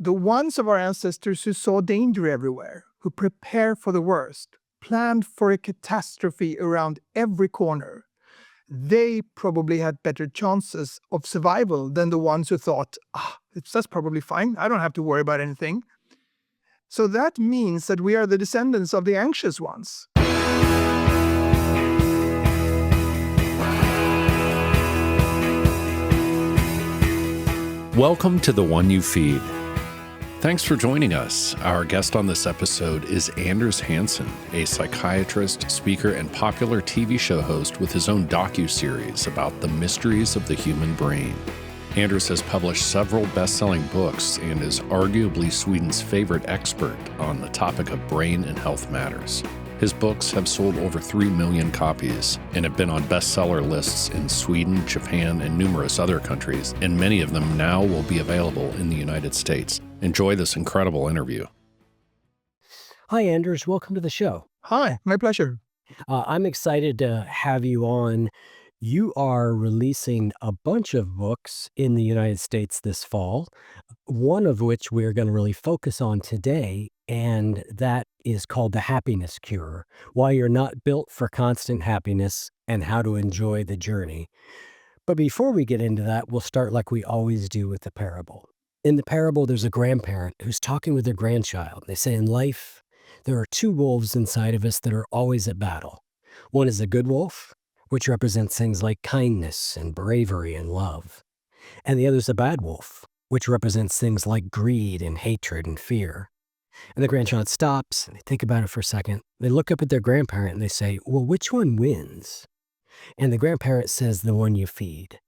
the ones of our ancestors who saw danger everywhere, who prepared for the worst, planned for a catastrophe around every corner, they probably had better chances of survival than the ones who thought, that's probably fine, I don't have to worry about anything. So that means that we are the descendants of the anxious ones. Welcome to The One You Feed. Thanks for joining us. Our guest on this episode is Anders Hansen, a psychiatrist, speaker, and popular TV show host with his own docu-series about the mysteries of the human brain. Anders has published several best-selling books and is arguably Sweden's favorite expert on the topic of brain and health matters. His books have sold over 3 million copies and have been on bestseller lists in Sweden, Japan, and numerous other countries, and many of them now will be available in the United States. Enjoy this incredible interview. Hi, Anders. Welcome to the show. Hi, my pleasure. I'm excited to have you on. You are releasing a bunch of books in the United States this fall, one of which we're going to really focus on today, and that is called The Happiness Cure: Why You're Not Built for Constant Happiness and How to Enjoy the Journey. But before we get into that, we'll start like we always do with the parable. In the parable, there's a grandparent who's talking with their grandchild. They say in life, there are two wolves inside of us that are always at battle. One is a good wolf, which represents things like kindness and bravery and love. And the other is a bad wolf, which represents things like greed and hatred and fear. And the grandchild stops, and they think about it for a second. They look up at their grandparent and they say, well, which one wins? And the grandparent says, the one you feed.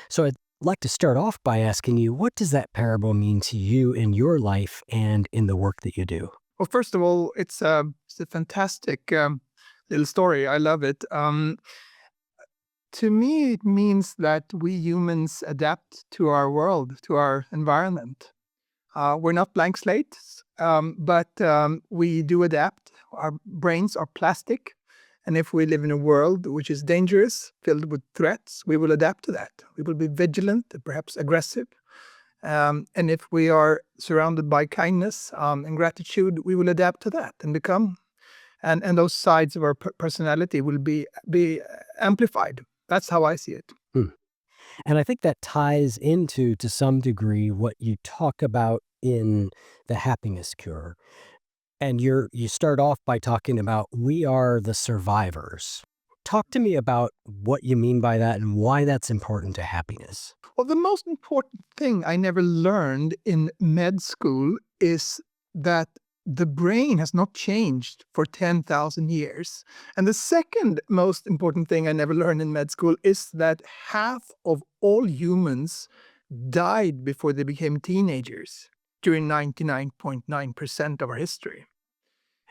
So I'd like to start off by asking you, what does that parable mean to you in your life and in the work that you do? Well, first of all, it's a fantastic little story. I love it. To me, it means that we humans adapt to our world, to our environment. We're not blank slates, but we do adapt. Our brains are plastic. And if we live in a world which is dangerous, filled with threats, we will adapt to that. We will be vigilant, perhaps aggressive. And if we are surrounded by kindness and gratitude, we will adapt to that and become. And those sides of our personality will be amplified. That's how I see it. And I think that ties into, to some degree, what you talk about in The Happiness Cure. And you start off by talking about we are the survivors. Talk to me about what you mean by that and why that's important to happiness. Well, the most important thing I never learned in med school is that the brain has not changed for 10,000 years. And the second most important thing I never learned in med school is that half of all humans died before they became teenagers during 99.9% of our history.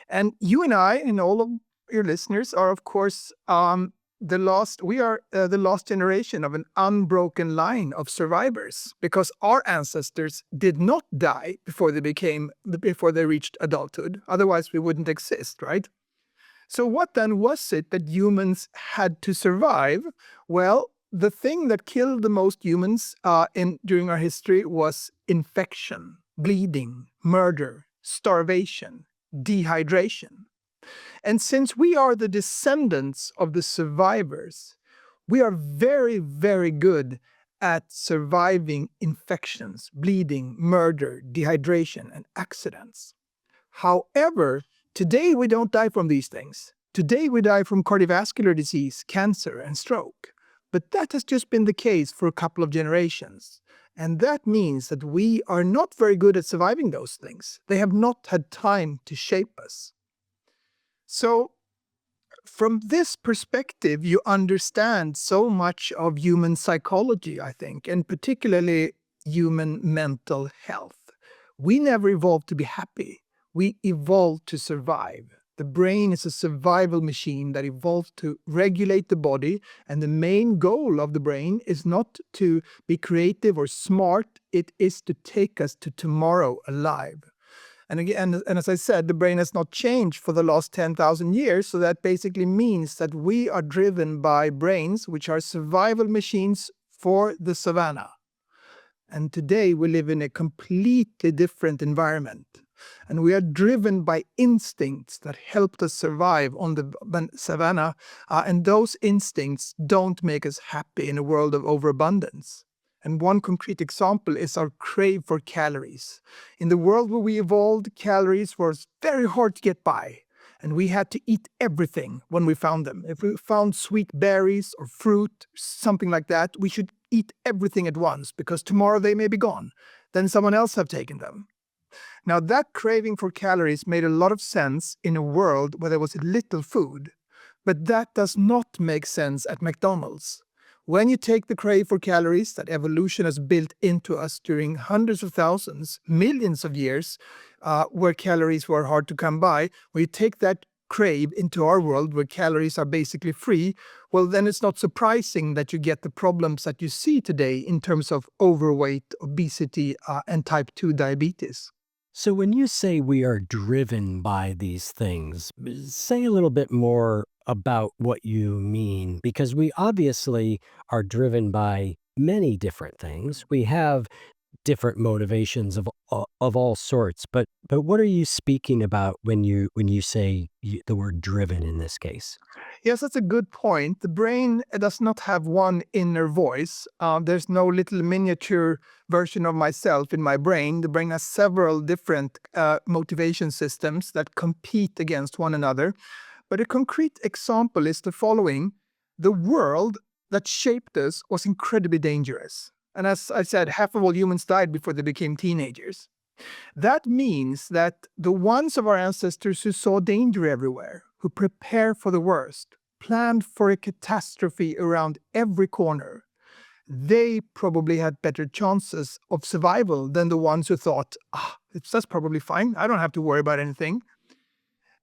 And you and I and all of your listeners are, of course, the last generation of an unbroken line of survivors, because our ancestors did not die before they reached adulthood. Otherwise, we wouldn't exist, right? So what then was it that humans had to survive? Well, the thing that killed the most humans during our history was infection, bleeding, murder, starvation, dehydration. And since we are the descendants of the survivors, we are very, very good at surviving infections, bleeding, murder, dehydration, and accidents. However, today we don't die from these things. Today we die from cardiovascular disease, cancer, and stroke. But that has just been the case for a couple of generations. And that means that we are not very good at surviving those things. They have not had time to shape us. So, from this perspective, you understand so much of human psychology, I think, and particularly human mental health. We never evolved to be happy. We evolved to survive. The brain is a survival machine that evolved to regulate the body, and the main goal of the brain is not to be creative or smart, it is to take us to tomorrow alive. And again, and as I said, the brain has not changed for the last 10,000 years, so that basically means that we are driven by brains which are survival machines for the savannah. And today we live in a completely different environment. And we are driven by instincts that helped us survive on the savannah. And those instincts don't make us happy in a world of overabundance. And one concrete example is our crave for calories. In the world where we evolved, calories was very hard to get by. And we had to eat everything when we found them. If we found sweet berries or fruit, something like that, we should eat everything at once because tomorrow they may be gone. Then someone else have taken them. Now that craving for calories made a lot of sense in a world where there was little food. But that does not make sense at McDonald's. When you take the crave for calories that evolution has built into us during hundreds of thousands, millions of years, where calories were hard to come by, when you take that crave into our world where calories are basically free, well, then it's not surprising that you get the problems that you see today in terms of overweight, obesity, and type 2 diabetes. So when you say we are driven by these things, say a little bit more about what you mean, because we obviously are driven by many different things. We have different motivations of all sorts, but what are you speaking about when you say the word driven in this case? Yes, that's a good point. The brain does not have one inner voice. There's no little miniature version of myself in my brain. The brain has several different motivation systems that compete against one another. But a concrete example is the following. The world that shaped us was incredibly dangerous. And as I said, half of all humans died before they became teenagers. That means that the ones of our ancestors who saw danger everywhere, who prepared for the worst, planned for a catastrophe around every corner, they probably had better chances of survival than the ones who thought, that's probably fine, I don't have to worry about anything.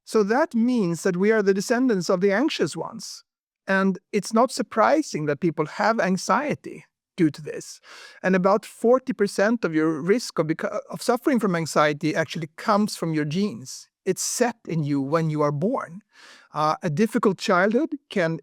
So that means that we are the descendants of the anxious ones. And it's not surprising that people have anxiety due to this. And about 40% of your risk of suffering from anxiety actually comes from your genes. It's set in you when you are born. A difficult childhood can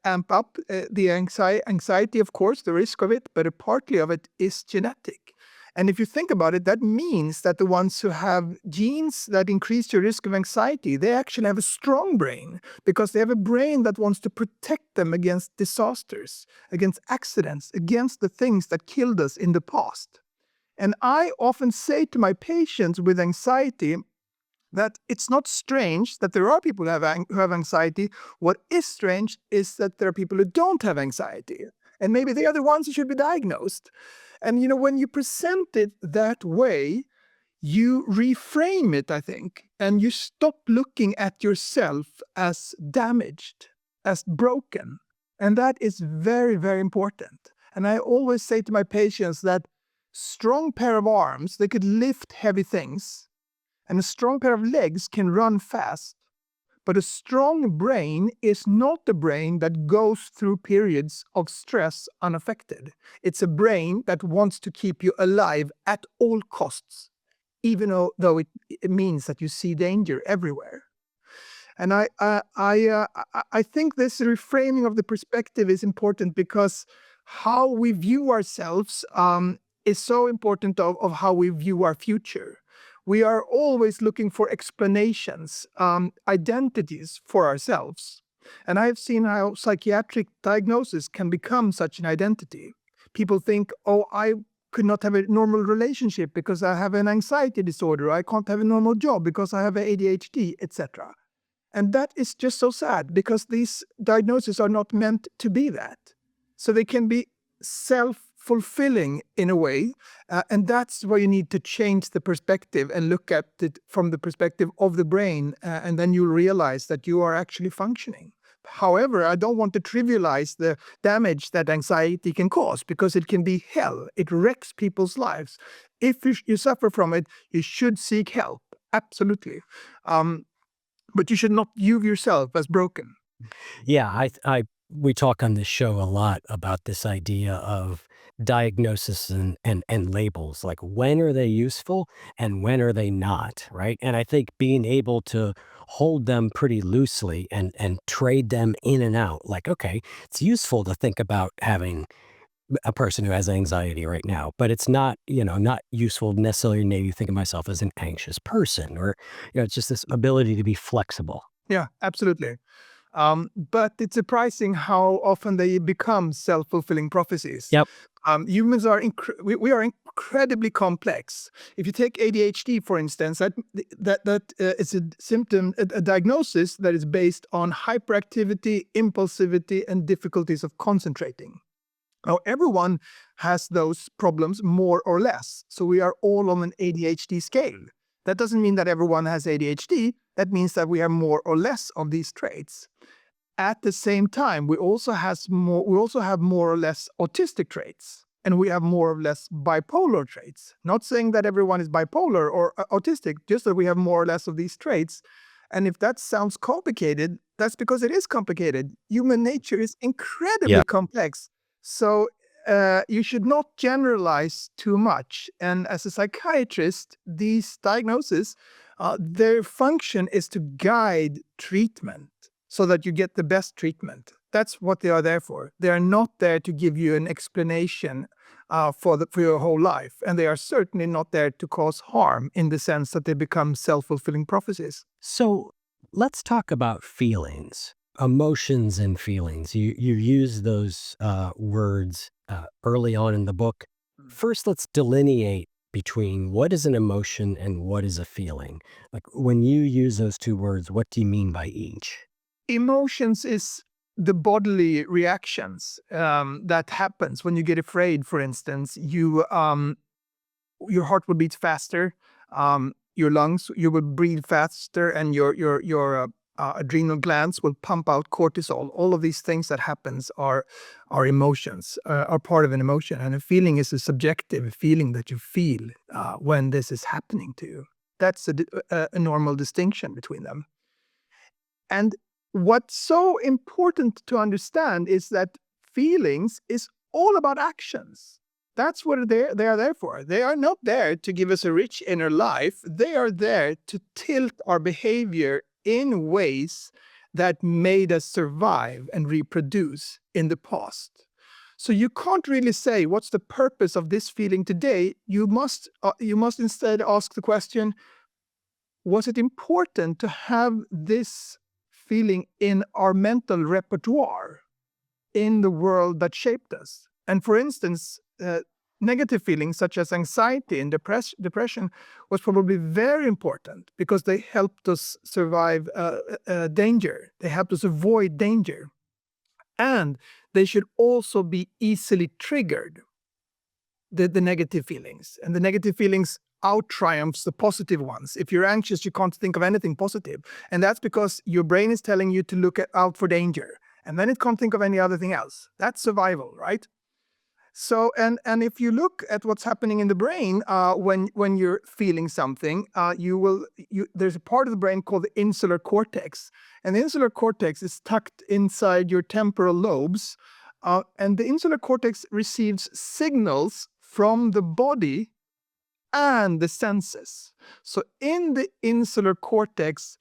amp up the anxiety, of course, the risk of it, but a partly of it is genetic. And if you think about it, that means that the ones who have genes that increase your risk of anxiety, they actually have a strong brain because they have a brain that wants to protect them against disasters, against accidents, against the things that killed us in the past. And I often say to my patients with anxiety that it's not strange that there are people who have anxiety. What is strange is that there are people who don't have anxiety. And maybe they are the ones who should be diagnosed. And when you present it that way, you reframe it, I think, and you stop looking at yourself as damaged, as broken. And that is very, very important. And I always say to my patients that strong pair of arms, they could lift heavy things, and a strong pair of legs can run fast. But a strong brain is not a brain that goes through periods of stress unaffected. It's a brain that wants to keep you alive at all costs, even though it means that you see danger everywhere. And I think this reframing of the perspective is important because how we view ourselves is so important of how we view our future. We are always looking for explanations, identities for ourselves. And I have seen how psychiatric diagnosis can become such an identity. People think, I could not have a normal relationship because I have an anxiety disorder. I can't have a normal job because I have ADHD, etc. And that is just so sad because these diagnoses are not meant to be that. So they can be self-fulfilling in a way, and that's where you need to change the perspective and look at it from the perspective of the brain, and then you'll realize that you are actually functioning. However, I don't want to trivialize the damage that anxiety can cause because it can be hell. It wrecks people's lives. If you suffer from it, you should seek help, absolutely. But you should not view yourself as broken. Yeah, we talk on this show a lot about this idea of diagnosis and labels, like when are they useful and when are they not, right? And I think being able to hold them pretty loosely and trade them in and out, like, okay, it's useful to think about having a person who has anxiety right now, but it's not, not useful necessarily maybe think of myself as an anxious person or, it's just this ability to be flexible. Yeah, absolutely. But it's surprising how often they become self-fulfilling prophecies. Yep. Humans are we are incredibly complex. If you take ADHD, for instance, that is a symptom, a diagnosis that is based on hyperactivity, impulsivity, and difficulties of concentrating. Now, everyone has those problems more or less. So we are all on an ADHD scale. That doesn't mean that everyone has ADHD. That means that we have more or less of these traits. At the same time, we also have more or less autistic traits, and we have more or less bipolar traits. Not saying that everyone is bipolar or autistic, just that we have more or less of these traits. And if that sounds complicated, that's because it is complicated. Human nature is incredibly Yeah. complex. So you should not generalize too much. And as a psychiatrist, these diagnoses, their function is to guide treatment so that you get the best treatment. That's what they are there for. They are not there to give you an explanation for your whole life. And they are certainly not there to cause harm in the sense that they become self-fulfilling prophecies. So let's talk about feelings, emotions and feelings. You use those words early on in the book. First, let's delineate between what is an emotion and what is a feeling. Like when you use those two words, what do you mean by each? Emotions is the bodily reactions that happens when you get afraid. For instance, your heart will beat faster, your lungs, you will breathe faster, and your adrenal glands will pump out cortisol. All of these things that happens are emotions, are part of an emotion, and a feeling is a subjective feeling that you feel when this is happening to you. That's a normal distinction between them. And what's so important to understand is that feelings is all about actions. That's what they are there for. They are not there to give us a rich inner life. They are there to tilt our behavior in ways that made us survive and reproduce in the past. So you can't really say what's the purpose of this feeling today. You must instead ask the question, was it important to have this feeling in our mental repertoire in the world that shaped us? And for instance, negative feelings such as anxiety and depression was probably very important because they helped us survive danger. They helped us avoid danger. And they should also be easily triggered, the negative feelings. And the negative feelings out-triumphs the positive ones. If you're anxious, you can't think of anything positive. And that's because your brain is telling you to look out for danger. And then it can't think of any other thing else. That's survival, right? So, and if you look at what's happening in the brain when you're feeling something, there's a part of the brain called the insular cortex. And the insular cortex is tucked inside your temporal lobes. And the insular cortex receives signals from the body and the senses. So in the insular cortex,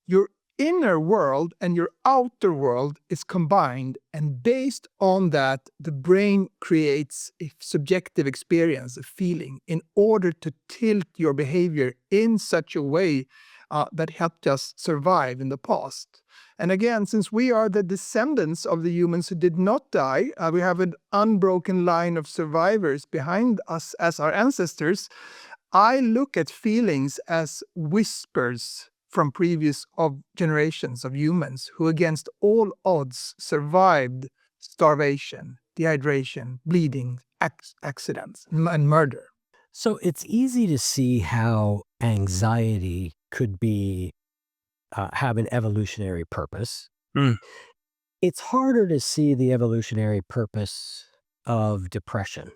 your inner world and your outer world is combined, and based on that, the brain creates a subjective experience, a feeling, in order to tilt your behavior in such a way that helped us survive in the past. And again, since we are the descendants of the humans who did not die, we have an unbroken line of survivors behind us as our ancestors. I look at feelings as whispers from previous generations of humans who against all odds survived starvation, dehydration, bleeding, accidents, and murder. So it's easy to see how anxiety could have an evolutionary purpose. Mm. It's harder to see the evolutionary purpose of depression.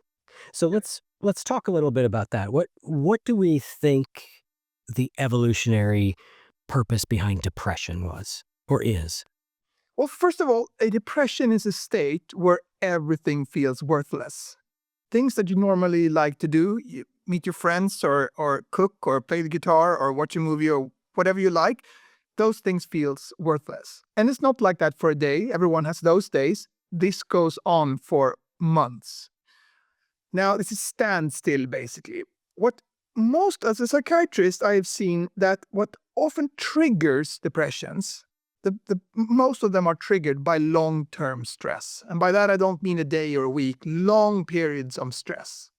So let's talk a little bit about that. What do we think the evolutionary purpose behind depression was or is? Well, first of all, a depression is a state where everything feels worthless. Things that you normally like to do, you meet your friends or cook or play the guitar or watch a movie or whatever you like, those things feels worthless. And it's not like that for a day. Everyone has those days. This goes on for months. Now, this is standstill, basically. What most, as a psychiatrist, I have seen that what often triggers depressions, most of them are triggered by long-term stress. And by that, I don't mean a day or a week, long periods of stress.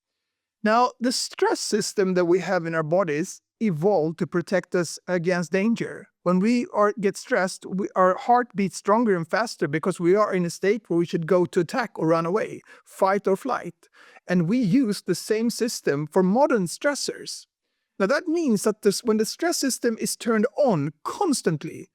Now, the stress system that we have in our bodies evolved to protect us against danger. When we get stressed, our heart beats stronger and faster because we are in a state where we should go to attack or run away, fight or flight. And we use the same system for modern stressors. Now, that means that when the stress system is turned on constantly,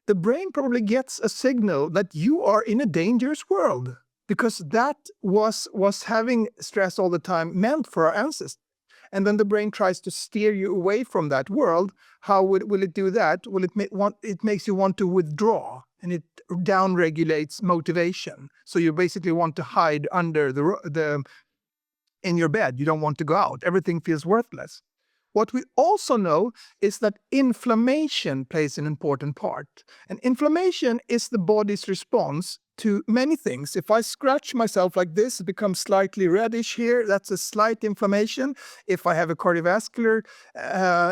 the brain probably gets a signal that you are in a dangerous world, because that was having stress all the time meant for our ancestors. And then the brain tries to steer you away from that world. How will it do that? Well, it makes you want to withdraw, and it downregulates motivation. So you basically want to hide under in your bed. You don't want to go out. Everything feels worthless. What we also know is that inflammation plays an important part. And inflammation is the body's response to many things. If I scratch myself like this, it becomes slightly reddish here. That's a slight inflammation. If I have a cardiovascular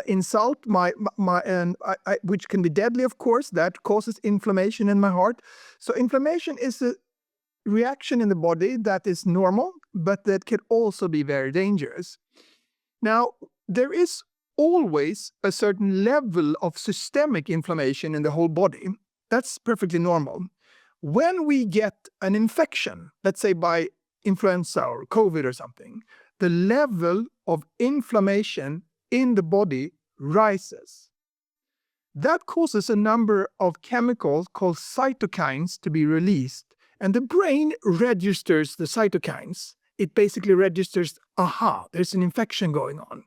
insult, which can be deadly, of course, that causes inflammation in my heart. So inflammation is a reaction in the body that is normal, but that can also be very dangerous. Now, there is always a certain level of systemic inflammation in the whole body. That's perfectly normal. When we get an infection, let's say by influenza or COVID or something, the level of inflammation in the body rises. That causes a number of chemicals called cytokines to be released, and the brain registers the cytokines. It basically registers, aha, there's an infection going on.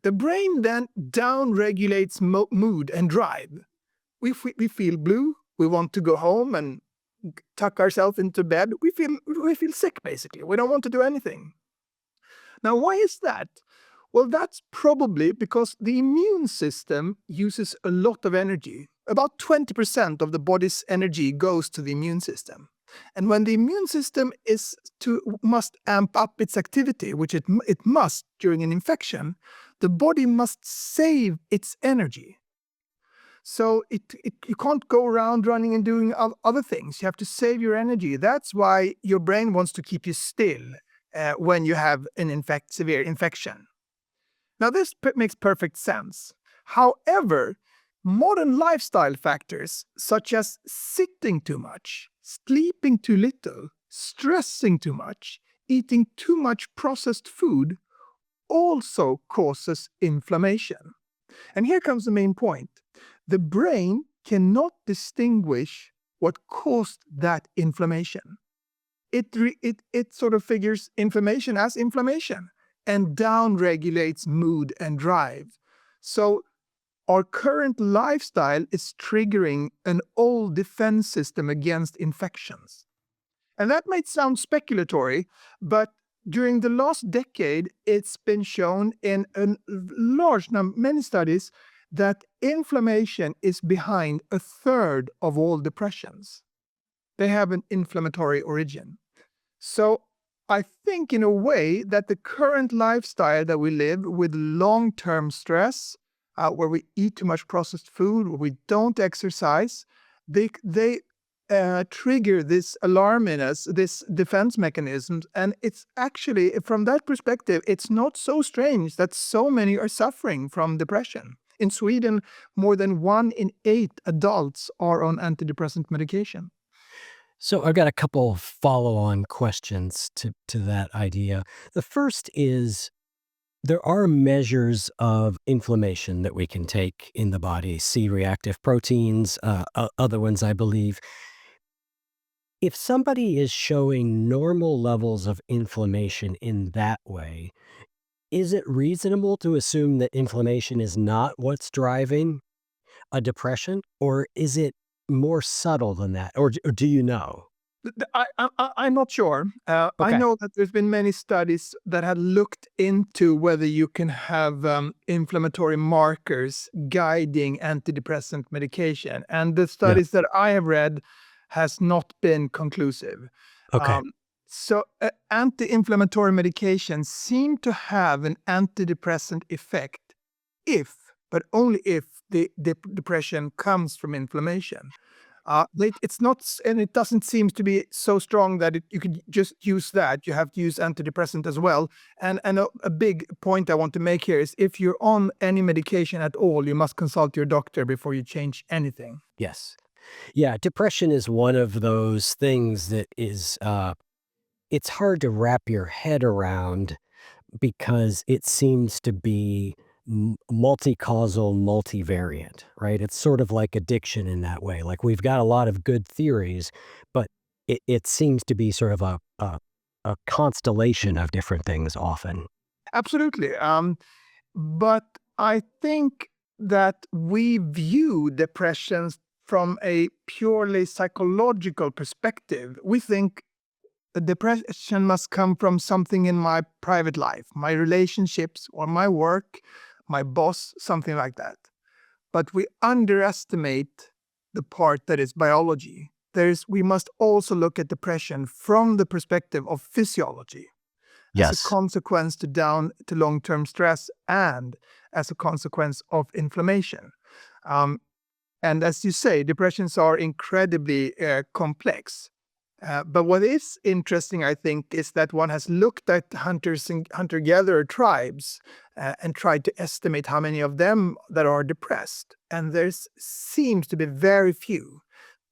The brain then down-regulates mood and drive. We feel blue, we want to go home and tuck ourselves into bed. We feel sick, basically. We don't want to do anything. Now, why is that? Well, that's probably because the immune system uses a lot of energy. About 20% of the body's energy goes to the immune system. And when the immune system must amp up its activity, which it must during an infection, the body must save its energy. So you can't go around running and doing other things. You have to save your energy. That's why your brain wants to keep you still when you have an severe infection. Now, this makes perfect sense. However, modern lifestyle factors such as sitting too much, sleeping too little, stressing too much, eating too much processed food also causes inflammation. And here comes the main point. The brain cannot distinguish what caused that inflammation. It sort of figures inflammation as inflammation and downregulates mood and drive. So our current lifestyle is triggering an old defense system against infections. And that might sound speculatory, but during the last decade, it's been shown in a large number, many studies, that inflammation is behind a third of all depressions. They have an inflammatory origin. So I think in a way that the current lifestyle that we live with long-term stress, where we eat too much processed food, where we don't exercise, they trigger this alarm in us, this defense mechanism. And it's actually, from that perspective, it's not so strange that so many are suffering from depression. In Sweden, more than 1 in 8 adults are on antidepressant medication. So I've got a couple of follow-on questions to that idea. The first is, there are measures of inflammation that we can take in the body, C-reactive proteins, other ones, I believe. If somebody is showing normal levels of inflammation in that way, is it reasonable to assume that inflammation is not what's driving a depression, or is it more subtle than that? Or do you know? I'm not sure. I Okay. know that there's been many studies that have looked into whether you can have inflammatory markers guiding antidepressant medication. And the Yeah. studies that I have read has not been conclusive. Okay. So anti-inflammatory medications seem to have an antidepressant effect if, but only if, the depression comes from inflammation. It's not, and it doesn't seem to be so strong that you could just use that. You have to use antidepressant as well. And a big point I want to make here is if you're on any medication at all, you must consult your doctor before you change anything. Yes. Yeah, depression is one of those things that is, it's hard to wrap your head around because it seems to be multi-causal, multivariant, right? It's sort of like addiction in that way. Like we've got a lot of good theories, but it seems to be sort of a constellation of different things often. Absolutely. But I think that we view depressions from a purely psychological perspective. We think the depression must come from something in my private life, my relationships or my work, my boss, something like that. But we underestimate the part that is biology. We must also look at depression from the perspective of physiology as a Yes. consequence to long-term stress and as a consequence of inflammation. And as you say, depressions are incredibly complex. But what is interesting, I think, is that one has looked at hunters and hunter-gatherer tribes and tried to estimate how many of them that are depressed. And there seems to be very few.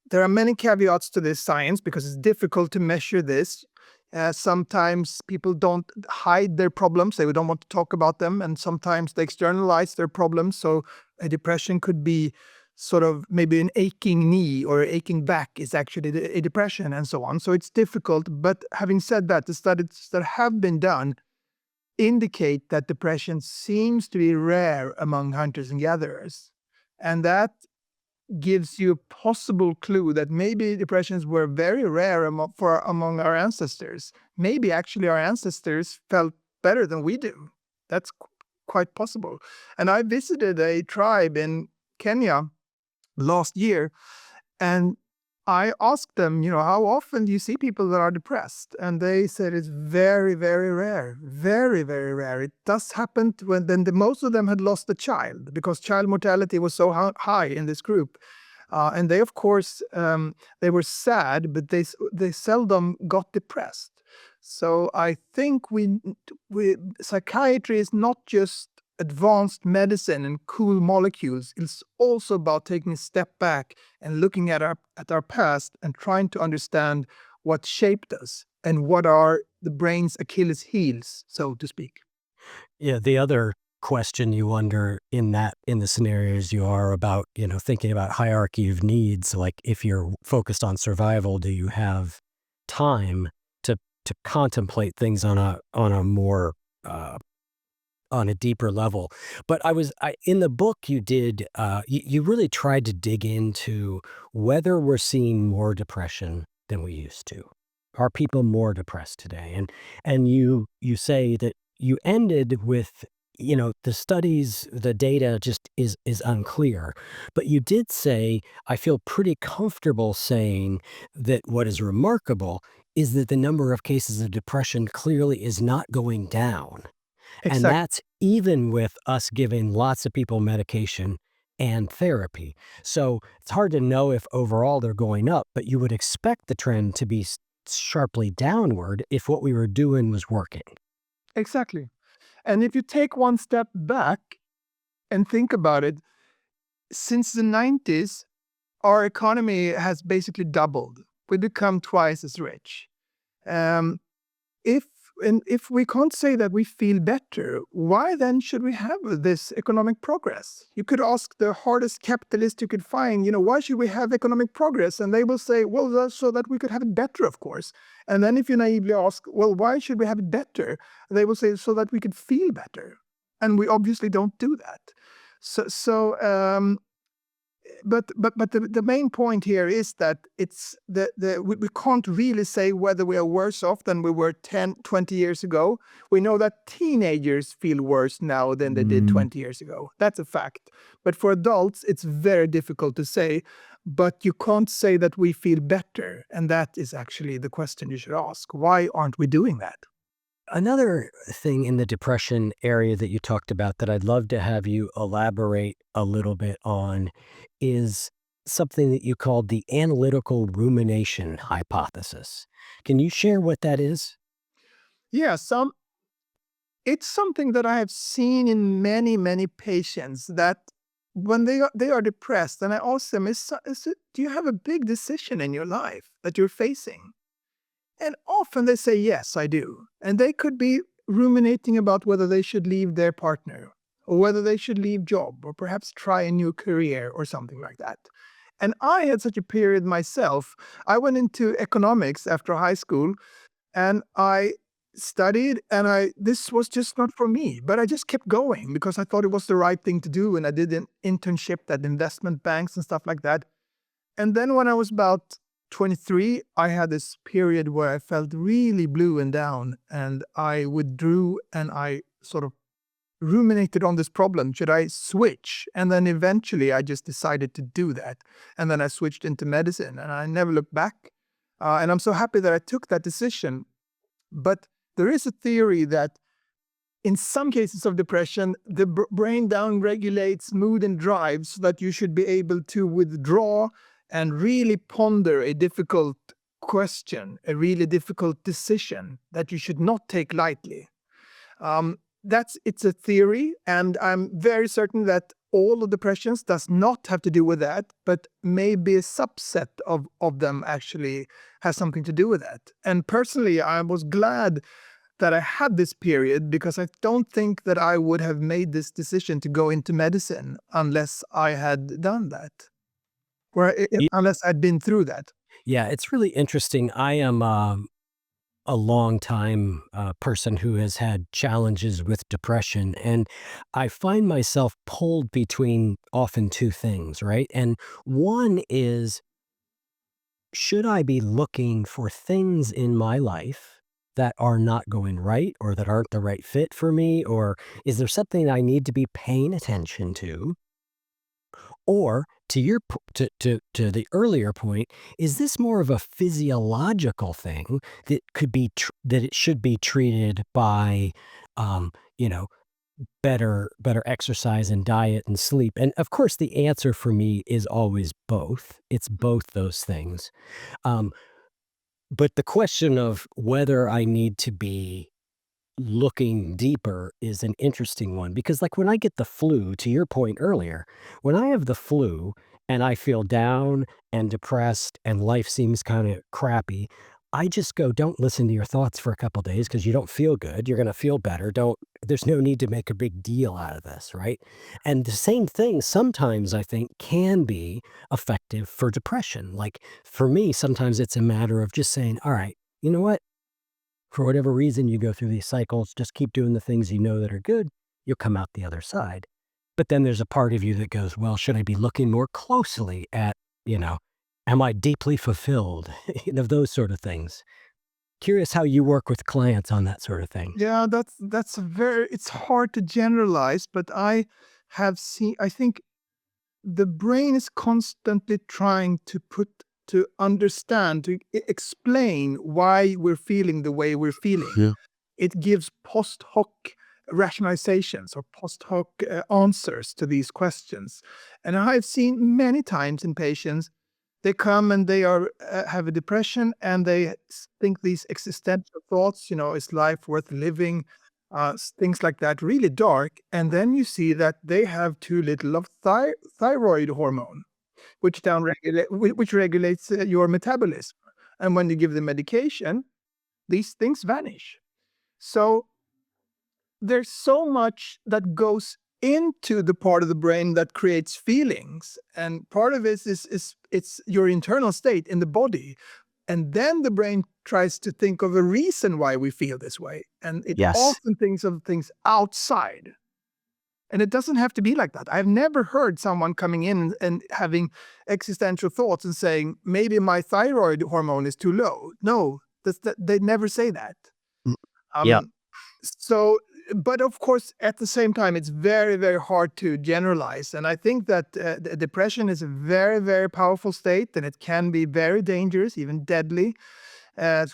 There are many caveats to this science because it's difficult to measure this. Sometimes people don't hide their problems, they don't want to talk about them, and sometimes they externalize their problems. So a depression could be sort of maybe an aching knee or aching back is actually a depression and so on. So it's difficult. But having said that, the studies that have been done indicate that depression seems to be rare among hunters and gatherers. And that gives you a possible clue that maybe depressions were very rare among our ancestors. Maybe actually our ancestors felt better than we do. That's quite possible. And I visited a tribe in Kenya last year, and I asked them, how often do you see people that are depressed? And they said it's very, very rare. Very, very rare. It does happen when most of them had lost a child because child mortality was so high in this group. And they, of course, they were sad, but they seldom got depressed. So I think psychiatry is not just advanced medicine and cool molecules. It's also about taking a step back and looking at our past and trying to understand what shaped us and what are the brain's Achilles heels, so to speak. Yeah, the other question you wonder in the scenarios you are about, thinking about hierarchy of needs, like if you're focused on survival, do you have time to contemplate things on a more on a deeper level? But in the book you did, you really tried to dig into whether we're seeing more depression than we used to. Are people more depressed today? And you say that you ended with, the studies, the data just is unclear. But you did say, I feel pretty comfortable saying that what is remarkable is that the number of cases of depression clearly is not going down. And Exactly. that's even with us giving lots of people medication and therapy. So it's hard to know if overall they're going up, but you would expect the trend to be sharply downward if what we were doing was working. Exactly. And if you take one step back and think about it, since the 90s, our economy has basically doubled. We become twice as rich. Um, if if we can't say that we feel better, why then should we have this economic progress? You could ask the hardest capitalist you could find, why should we have economic progress? And they will say, well, that's so that we could have it better, of course. And then if you naively ask, well, why should we have it better? They will say, so that we could feel better. And we obviously don't do that. But the main point here is that it's we can't really say whether we are worse off than we were 10, 20 years ago. We know that teenagers feel worse now than they did 20 years ago. That's a fact. But for adults, it's very difficult to say. but you can't say that we feel better. And that is actually the question you should ask. Why aren't we doing that? Another thing in the depression area that you talked about that I'd love to have you elaborate a little bit on is something that you called the analytical rumination hypothesis. Can you share what that is? Yeah, it's something that I have seen in many, many patients that when they are depressed, and I ask them, do you have a big decision in your life that you're facing? And often they say, yes, I do. And they could be ruminating about whether they should leave their partner or whether they should leave job or perhaps try a new career or something like that. And I had such a period myself. I went into economics after high school and I studied, and this was just not for me, but I just kept going because I thought it was the right thing to do. And I did an internship at investment banks and stuff like that. And then when I was about 23, I had this period where I felt really blue and down, and I withdrew and I sort of ruminated on this problem. Should I switch? And then eventually I just decided to do that. And then I switched into medicine and I never looked back. And I'm so happy that I took that decision. But there is a theory that in some cases of depression, the brain downregulates mood and drive so that you should be able to withdraw and really ponder a difficult question, a really difficult decision that you should not take lightly. It's a theory, and I'm very certain that all of depressions does not have to do with that, but maybe a subset of them actually has something to do with that. And personally, I was glad that I had this period because I don't think that I would have made this decision to go into medicine unless I had done that, or unless I'd been through that. Yeah, it's really interesting. I am a long time person who has had challenges with depression, and I find myself pulled between often two things, right? And one is, should I be looking for things in my life that are not going right or that aren't the right fit for me? Or is there something I need to be paying attention to? Or to your to the earlier point, is this more of a physiological thing that could be that it should be treated by, you know, better exercise and diet and sleep? And of course, the answer for me is always both. It's both those things. Um, but the question of whether I need to be looking deeper is an interesting one because, like, when I get the flu, to your point earlier, when I have the flu and I feel down and depressed and life seems kind of crappy, I just go, don't listen to your thoughts for a couple days because you don't feel good. You're going to feel better. There's no need to make a big deal out of this, right? And the same thing sometimes I think can be effective for depression. Like for me, sometimes it's a matter of just saying, all right, you know what? For whatever reason you go through these cycles, just keep doing the things you know that are good, you'll come out the other side. But then there's a part of you that goes, well, should I be looking more closely at, you know, am I deeply fulfilled? Those sort of things. Curious how you work with clients on that sort of thing. Yeah, it's hard to generalize, but I think the brain is constantly trying to understand, to explain why we're feeling the way we're feeling. Yeah. It gives post hoc rationalizations or post hoc answers to these questions. And I've seen many times in patients, they come and they have a depression and they think these existential thoughts, is life worth living? Things like that, really dark. And then you see that they have too little of thyroid hormone, which regulates your metabolism. And when you give them medication, these things vanish. So there's so much that goes into the part of the brain that creates feelings, and part of it is it's your internal state in the body, and then the brain tries to think of a reason why we feel this way, and it Yes. often thinks of things outside. And it doesn't have to be like that. I've never heard someone coming in and having existential thoughts and saying, maybe my thyroid hormone is too low. No, they never say that. Mm, yeah. Um, so but of course, at the same time, it's very, very hard to generalize. And I think that depression is a very, very powerful state, and it can be very dangerous, even deadly.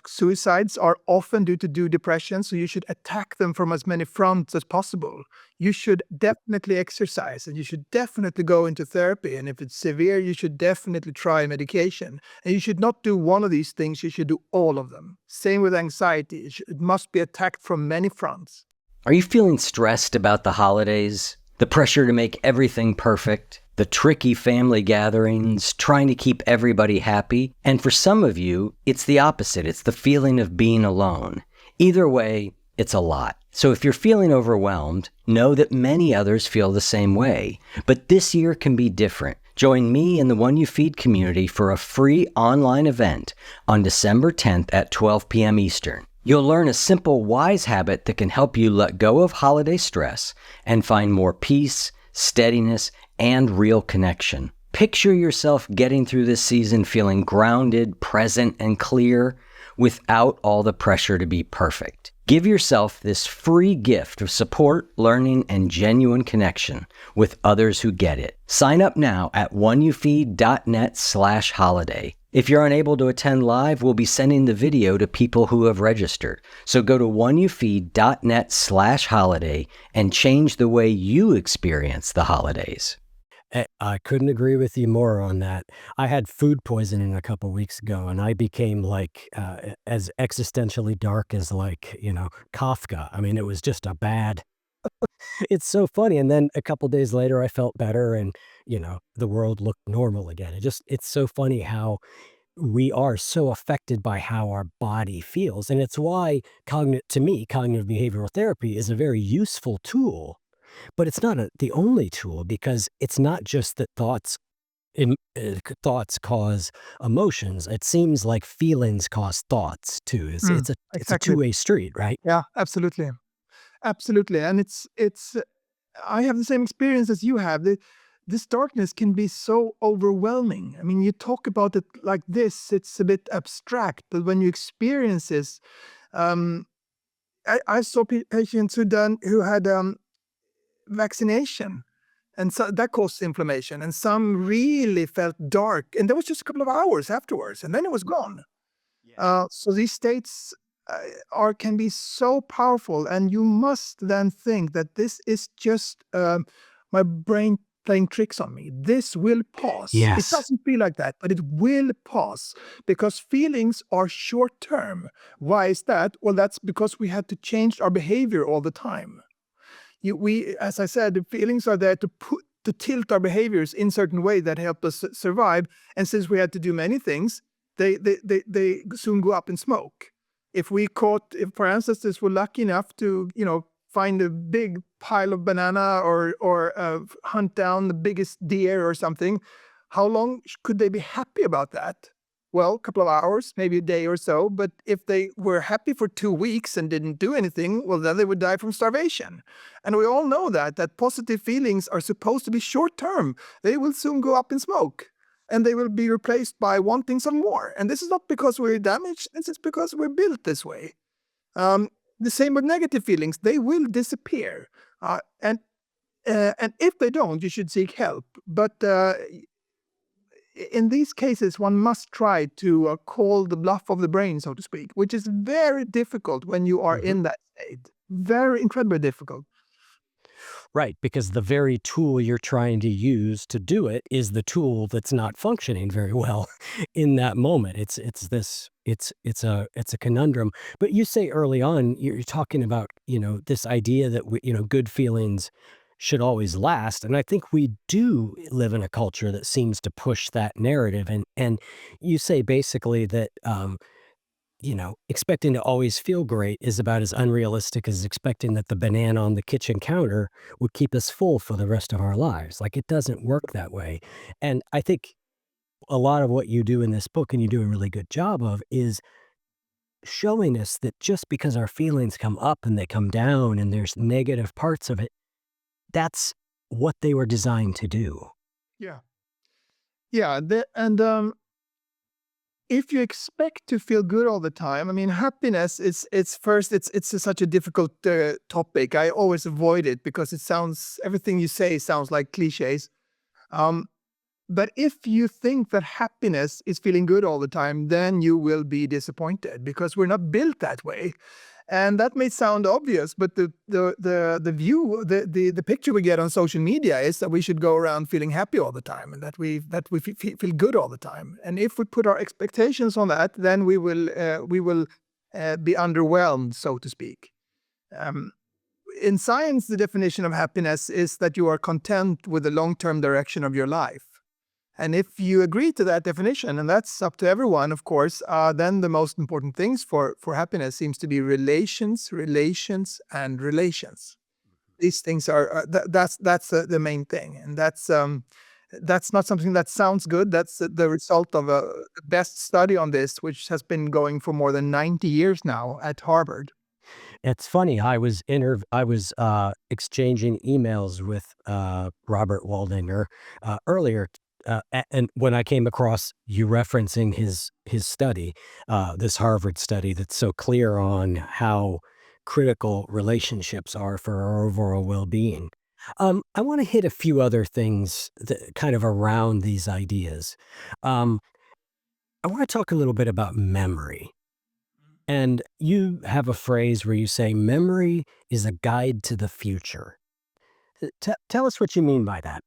Suicides are often due to depression, so you should attack them from as many fronts as possible. You should definitely exercise, and you should definitely go into therapy. And if it's severe, you should definitely try medication. And you should not do one of these things, you should do all of them. Same with anxiety, it must be attacked from many fronts. Are you feeling stressed about the holidays? The pressure to make everything perfect? The tricky family gatherings, trying to keep everybody happy? And for some of you, it's the opposite. It's the feeling of being alone. Either way, it's a lot. So if you're feeling overwhelmed, know that many others feel the same way. But this year can be different. Join me and the One You Feed community for a free online event on December 10th at 12 p.m. Eastern. You'll learn a simple, wise habit that can help you let go of holiday stress and find more peace, steadiness, and real connection. Picture yourself getting through this season feeling grounded, present, and clear without all the pressure to be perfect. Give yourself this free gift of support, learning, and genuine connection with others who get it. Sign up now at oneyoufeed.net/holiday. If you're unable to attend live, we'll be sending the video to people who have registered. So go to oneyoufeed.net/holiday and change the way you experience the holidays. I couldn't agree with you more on that. I had food poisoning a couple weeks ago, and I became like as existentially dark as Kafka. I mean, it was just a bad. It's so funny. And then a couple days later, I felt better, and the world looked normal again. It's so funny how we are so affected by how our body feels, and it's why to me, cognitive behavioral therapy is a very useful tool. But it's not the only tool, because it's not just that thoughts cause emotions. It seems like feelings cause thoughts too. It's a Exactly. two-way street, right? Yeah, absolutely. Absolutely. And I have the same experience as you have. This darkness can be so overwhelming. I mean, you talk about it like this, it's a bit abstract, but when you experience this, um, I saw patients who had vaccination, and so that caused inflammation, and some really felt dark, and there was just a couple of hours afterwards, and then it was gone. So these states can be so powerful, and you must then think that this is just my brain playing tricks on me. This will pass. It Yes. doesn't feel like that, but it will pass, because feelings are short term. Why is that? Well, that's because we had to change our behavior all the time. As I said, the feelings are there to tilt our behaviors in certain way that help us survive. And since we had to do many things, they soon go up in smoke. If our ancestors were lucky enough to, find a big pile of banana or hunt down the biggest deer or something, how long could they be happy about that? Well, a couple of hours, maybe a day or so. But if they were happy for 2 weeks and didn't do anything, well, then they would die from starvation. And we all know that positive feelings are supposed to be short term. They will soon go up in smoke, and they will be replaced by wanting some more. And this is not because we're damaged. This is because we're built this way. The same with negative feelings. They will disappear. And if they don't, you should seek help. But in these cases, one must try to call the bluff of the brain, so to speak, which is very difficult when you are in that state. Very incredibly difficult. Right, because the very tool you're trying to use to do it is the tool that's not functioning very well in that moment. It's a conundrum. But you say early on, you're talking about, this idea that good feelings should always last. And I think we do live in a culture that seems to push that narrative. And you say basically that expecting to always feel great is about as unrealistic as expecting that the banana on the kitchen counter would keep us full for the rest of our lives. Like, it doesn't work that way. And I think a lot of what you do in this book, and you do a really good job of, is showing us that just because our feelings come up and they come down and there's negative parts of it, that's what they were designed to do. Yeah. Yeah. And if you expect to feel good all the time, I mean, happiness it's such a difficult topic. I always avoid it because everything you say sounds like cliches. Um, but if you think that happiness is feeling good all the time, then you will be disappointed because we're not built that way. And that may sound obvious, but the picture we get on social media is that we should go around feeling happy all the time, and that we feel good all the time. And if we put our expectations on that, then we will be underwhelmed, so to speak. In science, the definition of happiness is that you are content with the long-term direction of your life. And if you agree to that definition, and that's up to everyone, of course, then the most important things for happiness seems to be relations, and relations. These things that's the main thing, and that's not something that sounds good. That's the result of a best study on this, which has been going for more than 90 years now at Harvard. It's funny. I was exchanging emails with Robert Waldinger earlier, and when I came across you referencing his study, this Harvard study that's so clear on how critical relationships are for our overall well-being. I want to hit a few other things kind of around these ideas. Um, I want to talk a little bit about memory. And you have a phrase where you say memory is a guide to the future. Tell us what you mean by that.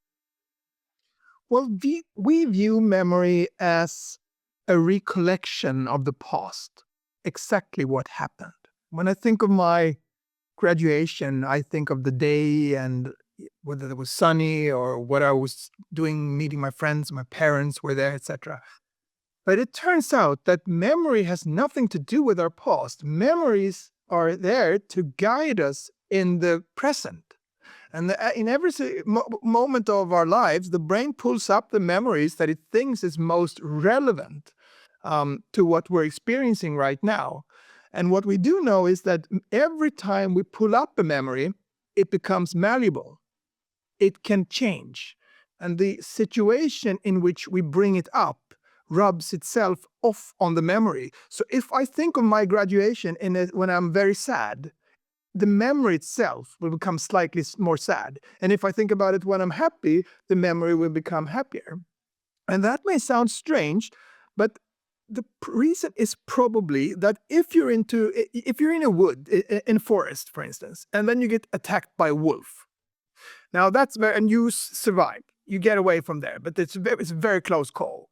Well, we view memory as a recollection of the past, exactly what happened. When I think of my graduation, I think of the day and whether it was sunny or what I was doing, meeting my friends, my parents were there, etc. But it turns out that memory has nothing to do with our past. Memories are there to guide us in the present. And in every moment of our lives, the brain pulls up the memories that it thinks is most relevant to what we're experiencing right now. And what we do know is that every time we pull up a memory, it becomes malleable. It can change. And the situation in which we bring it up rubs itself off on the memory. So if I think of my graduation when I'm very sad, the memory itself will become slightly more sad. And if I think about it when I'm happy, the memory will become happier. And that may sound strange, but the reason is probably that if you're in a wood, in a forest, for instance, and then you get attacked by a wolf. Now and you survive. You get away from there, but it's a very close call.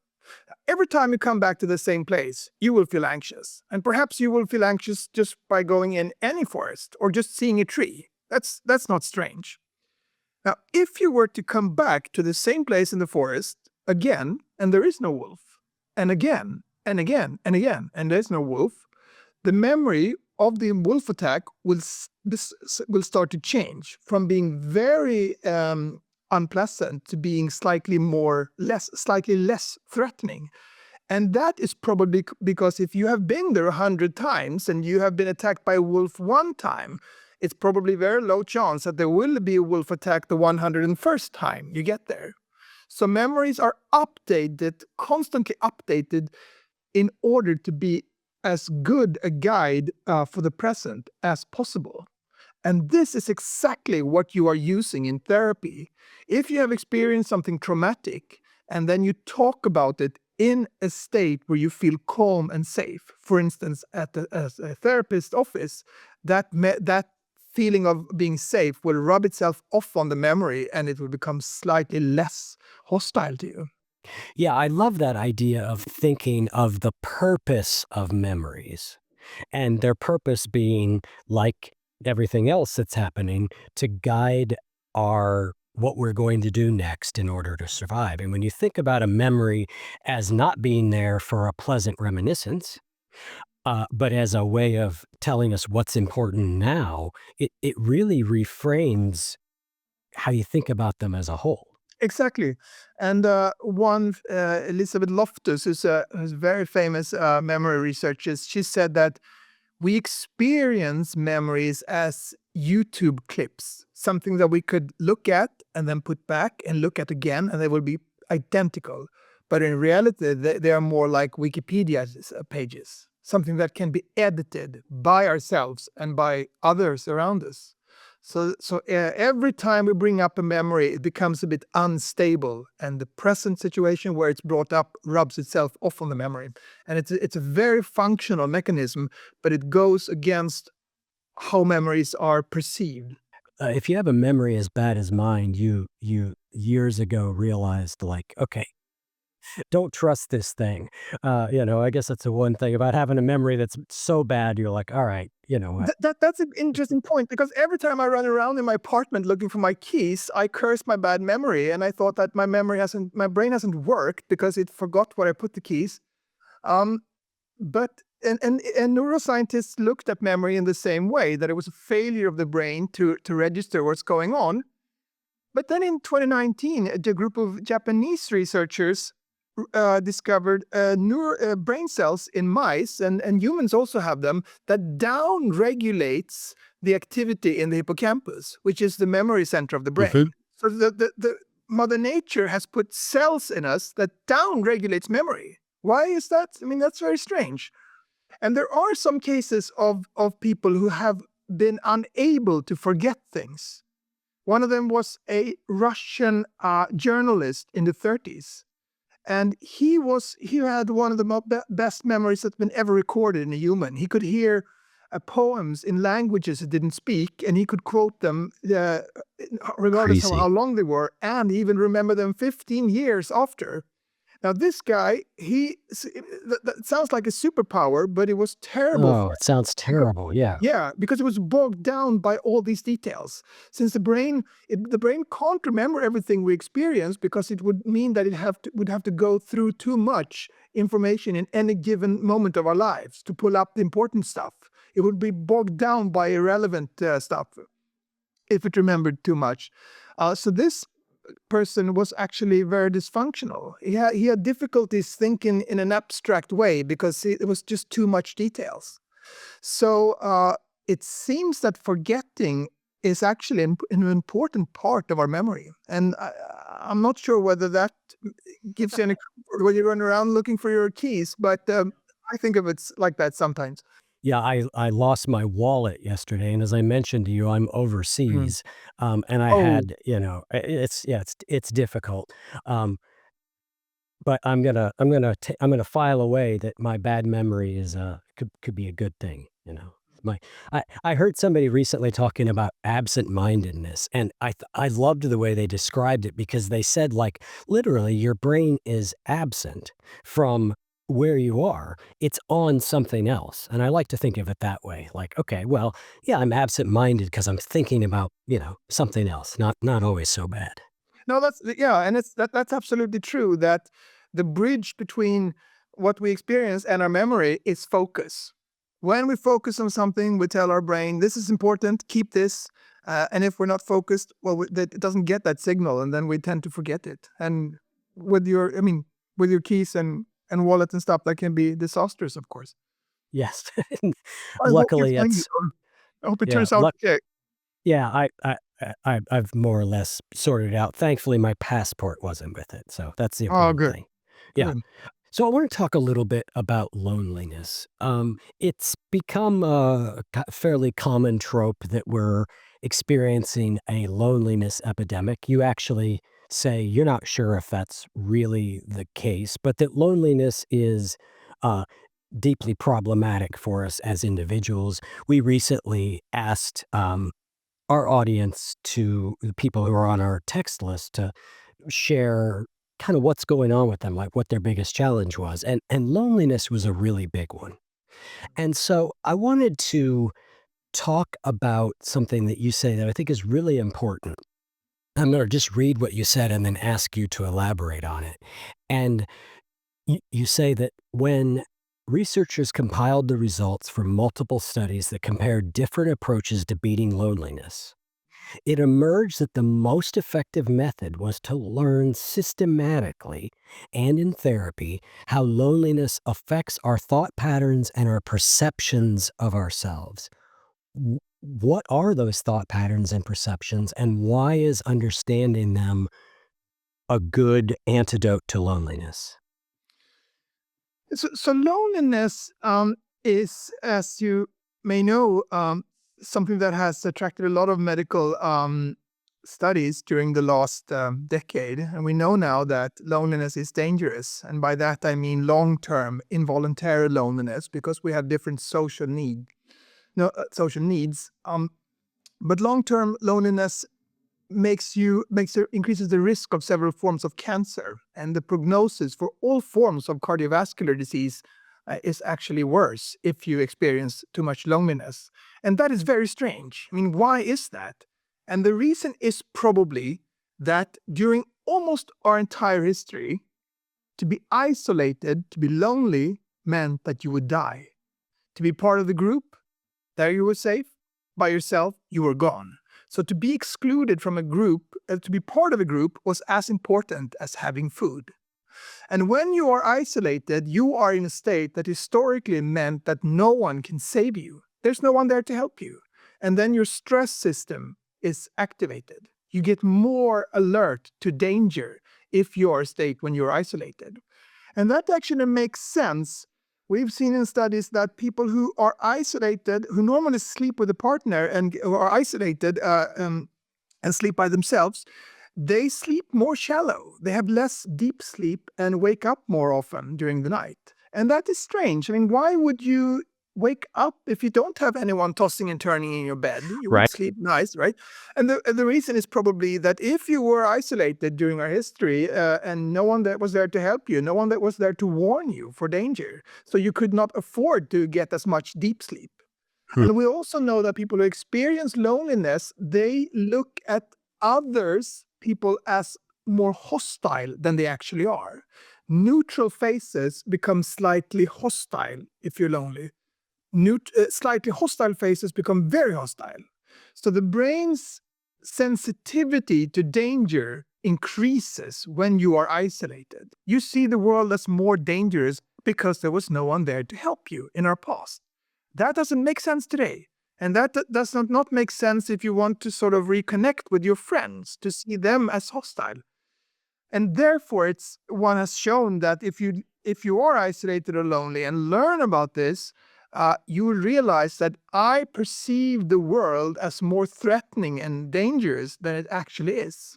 Every time you come back to the same place, you will feel anxious. And perhaps you will feel anxious just by going in any forest or just seeing a tree. That's not strange. Now, if you were to come back to the same place in the forest again, and there is no wolf, and again, and again, and again, and there's no wolf, the memory of the wolf attack will start to change from being very unpleasant to being slightly less threatening. And that is probably because if you have been there 100 times and you have been attacked by a wolf one time, it's probably very low chance that there will be a wolf attack the 101st time you get there. So memories are constantly updated in order to be as good a guide for the present as possible. And this is exactly what you are using in therapy. If you have experienced something traumatic and then you talk about it in a state where you feel calm and safe, for instance, at a therapist's office, that feeling of being safe will rub itself off on the memory and it will become slightly less hostile to you. Yeah, I love that idea of thinking of the purpose of memories, and their purpose being, like everything else that's happening, to guide what we're going to do next in order to survive. And when you think about a memory as not being there for a pleasant reminiscence, but as a way of telling us what's important now, it really reframes how you think about them as a whole. Exactly. And Elizabeth Loftus, who's very famous memory researcher, she said that we experience memories as YouTube clips, something that we could look at and then put back and look at again, and they will be identical. But in reality, they are more like Wikipedia pages, something that can be edited by ourselves and by others around us. So every time we bring up a memory, it becomes a bit unstable, and the present situation where it's brought up rubs itself off on the memory. And it's a very functional mechanism, but it goes against how memories are perceived. If you have a memory as bad as mine, you years ago realized, like, okay, don't trust this thing. I guess that's the one thing about having a memory that's so bad. You're like, all right, you know what? That's an interesting point, because every time I run around in my apartment looking for my keys, I curse my bad memory, and I thought that my brain hasn't worked because it forgot where I put the keys. Um, but and neuroscientists looked at memory in the same way, that it was a failure of the brain to register what's going on. But then in 2019, a group of Japanese researchers discovered brain cells in mice, and humans also have them, that down regulates the activity in the hippocampus, which is the memory center of the brain. Mhm. So the Mother Nature has put cells in us that down regulates memory. Why is that? I mean, that's very strange. And there are some cases of people who have been unable to forget things. One of them was a Russian journalist in the 30s. And he had one of the best memories that's been ever recorded in a human. He could hear poems in languages he didn't speak, and he could quote them regardless of Crazy. how long they were, and even remember them 15 years after. Now, this guy, that sounds like a superpower, but it was terrible Oh, for it sounds him. terrible. Yeah. Yeah, because it was bogged down by all these details. Since the brain can't remember everything we experience, because it would mean that would have to go through too much information in any given moment of our lives to pull up the important stuff. It would be bogged down by irrelevant stuff if it remembered too much. So this person was actually very dysfunctional. He had difficulties thinking in an abstract way because it was just too much details. So it seems that forgetting is actually an important part of our memory. And I'm not sure whether that gives you any, when you run around looking for your keys, but I think of it like that sometimes. Yeah, I lost my wallet yesterday, and as I mentioned to you, I'm Mm. overseas, and I Oh, had, it's difficult, but I'm gonna file away that my bad memory is could be a good thing. I heard somebody recently talking about absent-mindedness, and I loved the way they described it, because they said, like, literally, your brain is absent from where you are. It's on something else, and I like to think of it that way. Like, okay, well, yeah, I'm absent-minded because 'cause I'm thinking about, something else, not always so bad. no, and that's absolutely true, that the bridge between what we experience and our memory is focus. When we focus on something, we tell our brain, this is important, keep this. And if we're not focused, well, it doesn't get that signal, and then we tend to forget it. And with your keys and wallet and stuff, that can be disastrous, of course. Yes. I hope you Luckily, find it. it's I hope it yeah, turns out okay. yeah, I've more or less sorted it out. Thankfully, my passport wasn't with it, so that's the Oh, important good, thing. Yeah. good. So I want to talk a little bit about loneliness. It's become a fairly common trope that we're experiencing a loneliness epidemic. You actually say you're not sure if that's really the case, but that loneliness is uh, deeply problematic for us as individuals. We recently asked our audience, to the people who are on our text list, to share kind of what's going on with them, like what their biggest challenge was. And loneliness was a really big one. And so I wanted to talk about something that you say that I think is really important. I'm going to just read what you said and then ask you to elaborate on it. And you say that when researchers compiled the results from multiple studies that compared different approaches to beating loneliness, it emerged that the most effective method was to learn systematically and in therapy how loneliness affects our thought patterns and our perceptions of ourselves. What are those thought patterns and perceptions, and why is understanding them a good antidote to loneliness? So loneliness is, as you may know, something that has attracted a lot of medical studies during the last decade. And we know now that loneliness is dangerous. And by that, I mean long-term involuntary loneliness, because we have different social needs. But long-term loneliness increases the risk of several forms of cancer, and the prognosis for all forms of cardiovascular disease is actually worse if you experience too much loneliness. And that is very strange. I mean, why is that? And the reason is probably that during almost our entire history, to be isolated, to be lonely, meant that you would die. To be part of the group, there you were safe. By yourself, you were gone. So to be excluded from a group, to be part of a group, was as important as having food. And when you are isolated, you are in a state that historically meant that no one can save you. There's no one there to help you. And then your stress system is activated. You get more alert to danger if you're a state when you're isolated. And that actually makes sense. We've seen in studies that people who are isolated, who normally sleep with a partner and who are isolated and sleep by themselves, they sleep more shallow. They have less deep sleep and wake up more often during the night. And that is strange. I mean, why would you wake up if you don't have anyone tossing and turning in your bed? You would Right. sleep nice, right? And the reason is probably that if you were isolated during our history and no one that was there to help you, no one that was there to warn you for danger, so you could not afford to get as much deep sleep. Hmm. And we also know that people who experience loneliness, they look at others, people, as more hostile than they actually are. Neutral faces become slightly hostile if you're lonely. Slightly hostile faces become very hostile. So the brain's sensitivity to danger increases when you are isolated. You see the world as more dangerous because there was no one there to help you in our past. That doesn't make sense today. And that does not make sense if you want to sort of reconnect with your friends, to see them as hostile. And therefore, one has shown that if you are isolated or lonely and learn about this, you will realize that I perceive the world as more threatening and dangerous than it actually is.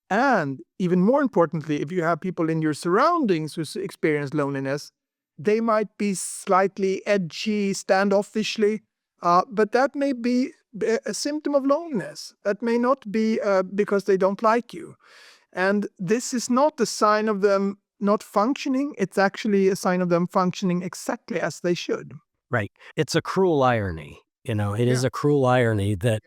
And even more importantly, if you have people in your surroundings who experience loneliness, they might be slightly edgy, standoffishly, but that may be a symptom of loneliness. That may not be because they don't like you. And this is not a sign of them not functioning. It's actually a sign of them functioning exactly as they should. Right. It's a cruel irony. It Yeah. is a cruel irony that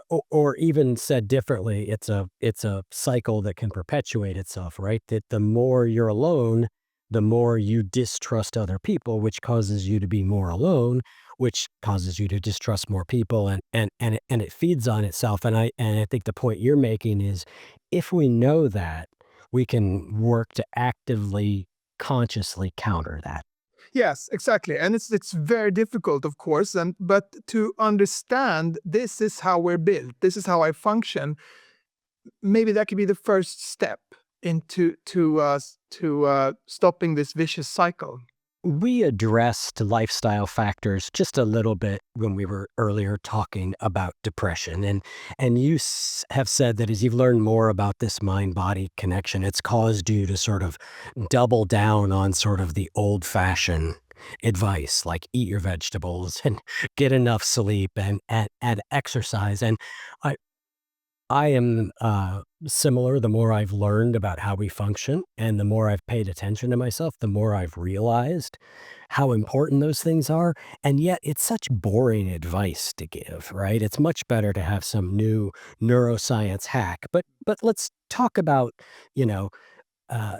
or even said differently, it's a cycle that can perpetuate itself, right? That the more you're alone, the more you distrust other people, which causes you to be more alone, which causes you to distrust more people, and it feeds on itself. And I think the point you're making is, if we know that, we can work to actively, consciously counter that. Yes, exactly. And it's very difficult, of course, but to understand this is how we're built, this is how I function, maybe that could be the first step into stopping this vicious cycle. We addressed lifestyle factors just a little bit when we were earlier talking about depression. And you have said that as you've learned more about this mind-body connection, it's caused you to sort of double down on sort of the old-fashioned advice, like eat your vegetables and get enough sleep and exercise. And I, I am similar. The more I've learned about how we function and the more I've paid attention to myself, the more I've realized how important those things are. And yet it's such boring advice to give, right? It's much better to have some new neuroscience hack. But let's talk about, you know, uh,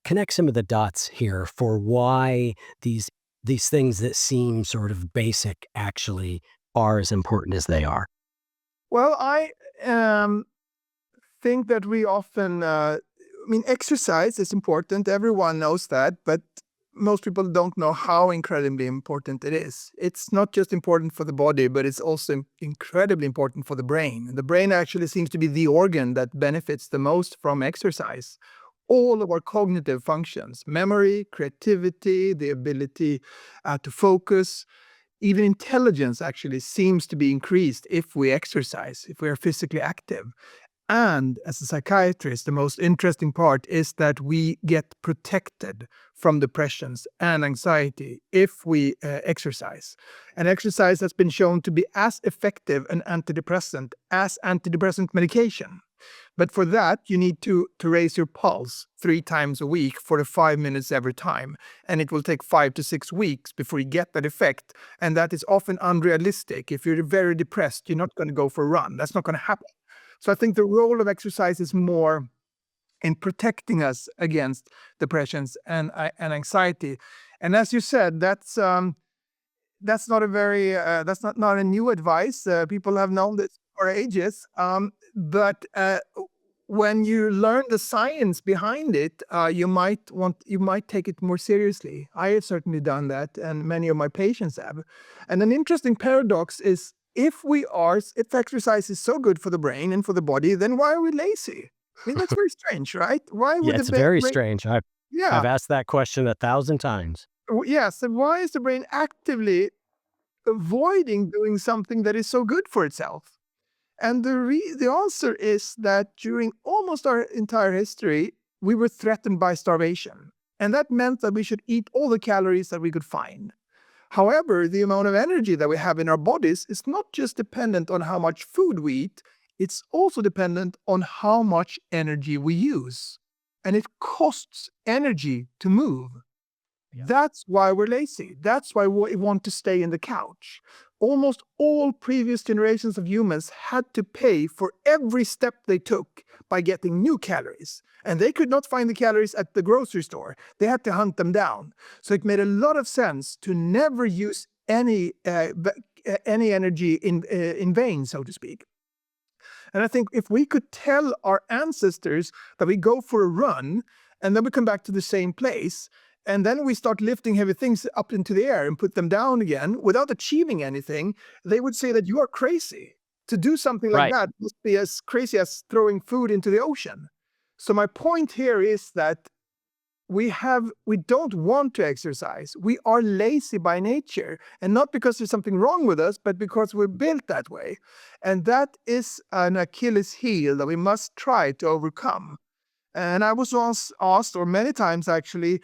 connect some of the dots here for why these things that seem sort of basic actually are as important as they are. Well, I think that we often, I mean, exercise is important. Everyone knows that. But most people don't know how incredibly important it is. It's not just important for the body, but it's also incredibly important for the brain. The brain actually seems to be the organ that benefits the most from exercise. All of our cognitive functions, memory, creativity, the ability to focus, even intelligence actually seems to be increased if we exercise, if we are physically active. And as a psychiatrist, the most interesting part is that we get protected from depressions and anxiety if we exercise. And exercise has been shown to be as effective an antidepressant as antidepressant medication. But for that, you need to raise your pulse 3 times a week for 5 minutes every time. And it will take 5 to 6 weeks before you get that effect. And that is often unrealistic. If you're very depressed, you're not going to go for a run. That's not going to happen. So I think the role of exercise is more in protecting us against depressions and anxiety. And as you said, that's not a very that's not a new advice. People have known this for ages. But when you learn the science behind it, you might take it more seriously. I have certainly done that, and many of my patients have. And an interesting paradox is if exercise is so good for the brain and for the body, then why are we lazy? I mean, that's very strange, right? Why would Yeah, the it's very brain? strange. I've Yeah, asked that question 1,000 times. yeah. So why is the brain actively avoiding doing something that is so good for itself? And the answer is that during almost our entire history, we were threatened by starvation. And that meant that we should eat all the calories that we could find. However, the amount of energy that we have in our bodies is not just dependent on how much food we eat, it's also dependent on how much energy we use. And it costs energy to move. Yeah. That's why we're lazy. That's why we want to stay in the couch. Almost all previous generations of humans had to pay for every step they took by getting new calories. And they could not find the calories at the grocery store. They had to hunt them down. So it made a lot of sense to never use any energy in vain, so to speak. And I think if we could tell our ancestors that we go for a run and then we come back to the same place, and then we start lifting heavy things up into the air and put them down again without achieving anything, they would say that you are crazy. To do something like Right. that must be as crazy as throwing food into the ocean. So my point here is that we don't want to exercise. We are lazy by nature, and not because there's something wrong with us, but because we're built that way. And that is an Achilles heel that we must try to overcome. And I was once asked, or many times actually,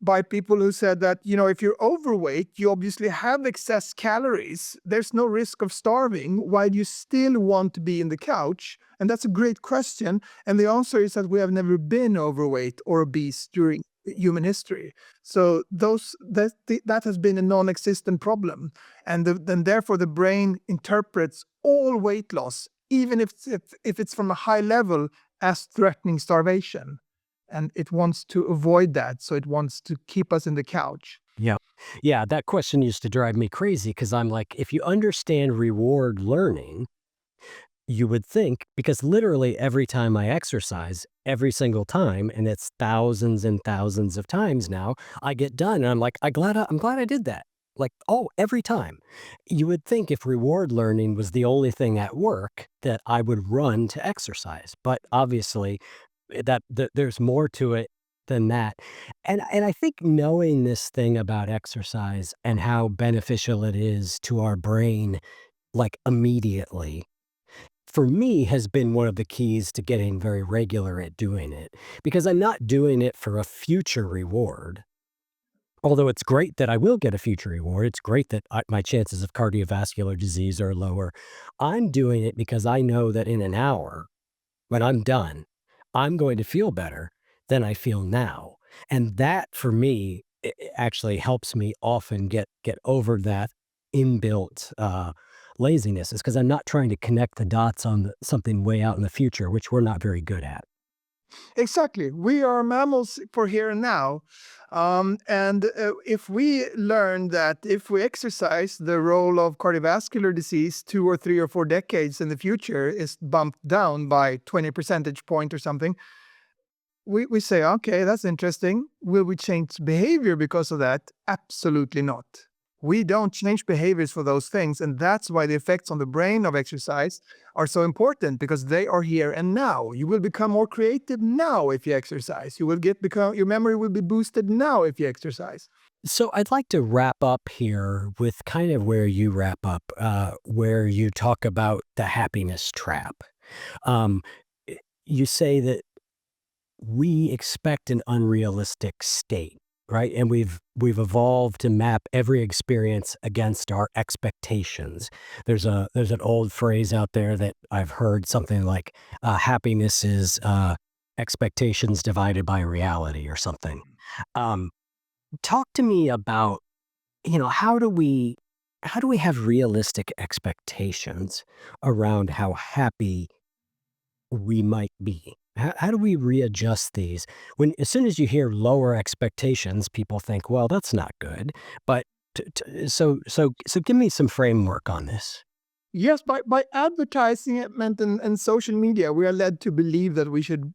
by people who said that, if you're overweight, you obviously have excess calories. There's no risk of starving while you still want to be in the couch. And that's a great question. And the answer is that we have never been overweight or obese during human history. So that has been a non-existent problem. And then therefore the brain interprets all weight loss, even if it's from a high level, as threatening starvation. And it wants to avoid that, so it wants to keep us in the couch. Yeah. Yeah, that question used to drive me crazy because I'm like, if you understand reward learning, you would think, because literally every time I exercise, every single time, and it's thousands and thousands of times now, I get done and I'm like, I'm glad I did that. Like, oh, every time. You would think if reward learning was the only thing at work that I would run to exercise. But obviously there's more to it than that. And I think knowing this thing about exercise and how beneficial it is to our brain, like immediately, for me has been one of the keys to getting very regular at doing it, because I'm not doing it for a future reward. Although it's great that I will get a future reward, it's great that my chances of cardiovascular disease are lower. I'm doing it because I know that in an hour, when I'm done, I'm going to feel better than I feel now. And that for me actually helps me often get over that inbuilt laziness, is because I'm not trying to connect the dots on something way out in the future, which we're not very good at. Exactly. We are mammals for here and now. And if we learn that if we exercise, the role of cardiovascular disease 2 or 3 or 4 decades in the future is bumped down by 20 percentage point or something, we say, okay, that's interesting. Will we change behavior because of that? Absolutely not. We don't change behaviors for those things. And that's why the effects on the brain of exercise are so important, because they are here and now. You will become more creative now if you exercise. Your memory will be boosted now if you exercise. So I'd like to wrap up here with kind of where you wrap up, where you talk about the happiness trap. Um, you say that we expect an unrealistic state, right? And we've evolved to map every experience against our expectations. There's an old phrase out there that I've heard, something like happiness is expectations divided by reality, or something. Talk to me about, how do we have realistic expectations around how happy we might be? How do we readjust these? As soon as you hear lower expectations, people think, well, that's not good. But so give me some framework on this. Yes, by advertising and social media, we are led to believe that we should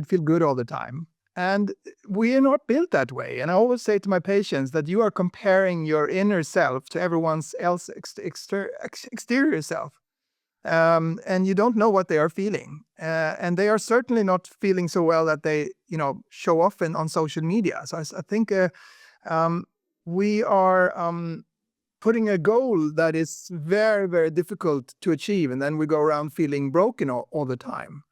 feel good all the time. And we are not built that way. And I always say to my patients that you are comparing your inner self to everyone else's exterior self. And you don't know what they are feeling. And they are certainly not feeling so well that they, show off on social media. So I think we are putting a goal that is very, very difficult to achieve. And then we go around feeling broken all the time.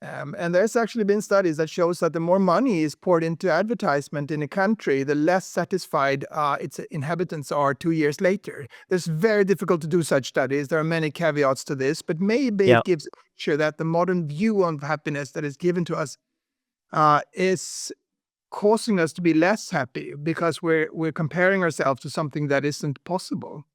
And there's actually been studies that shows that the more money is poured into advertisement in a country, the less satisfied its inhabitants are 2 years later. It's very difficult to do such studies. There are many caveats to this, but maybe it gives a picture that the modern view on happiness that is given to us is causing us to be less happy because we're comparing ourselves to something that isn't possible.